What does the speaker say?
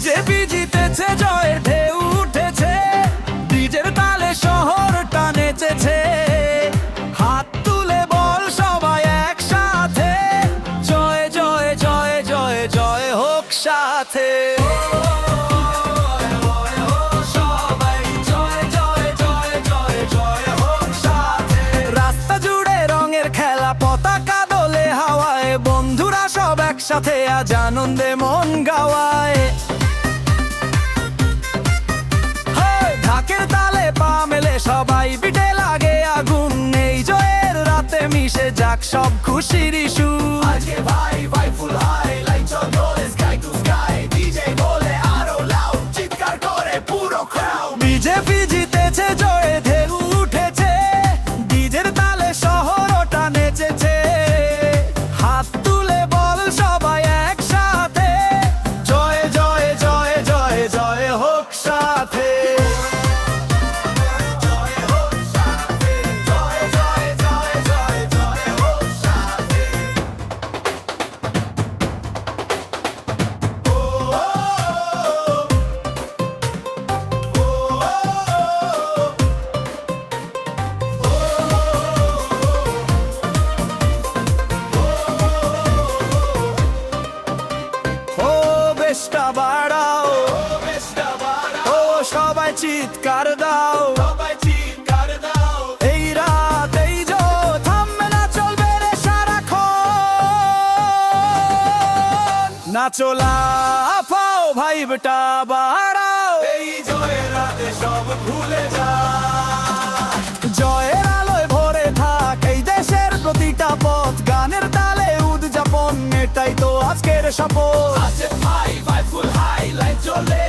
BJP জিতেছে, জয়ের ঢেউ উঠেছে, ডিজের তালে শহরটা নেচেছে। হাত তুলে বল সবাই একসাথে, জয় জয় জয় জয় জয় হোক সাথে। সবাই জয় জয় জয় জয় জয় হোক সাথে। রাস্তা জুড়ে রঙের খেলা, পতাকা দোলে হাওয়ায়, বন্ধুরা সব একসাথে আজ আনন্দে মন গাওয়ায়। ঢাকের তালে পা মেলে সবাই, পিঠে লাগে আগুন, এই জয়ের রাতে মিশে যাক সব খুশির সুর। আজকে ভাই ভাই ফুল হাই, লাইটস অন দোলে স্কাই টু স্কাই, ডিজে বলে আরো লাউড, চিৎকার করে পুরো ক্রাউড। বিজেপি জিতেছে, জয়ে ঢেউ উঠেছে, ডিজের তালে শহরটা নেচেছে। হাত তুলে বল সবাই একসাথে, জয় জয় জয় জয় জয় হোক সাথে। বেশটা বাড়াও, ও সবাই চিৎকার দাও, এই রাত এই জো থামবে না, চলবে রে সারাক্ষণ। নাচো লাফাও ভাইবটা বাড়াও, এই জয়ের রাতে সব ভুলে যা। জয়ের আলোয় ভরে থাক এই দেশের প্রতিটা পথ, গানের তালে উদযাপন, এটাই তো আজকের শপথ। ভাই ভাই ফুল হাই, লাইট জ্বলে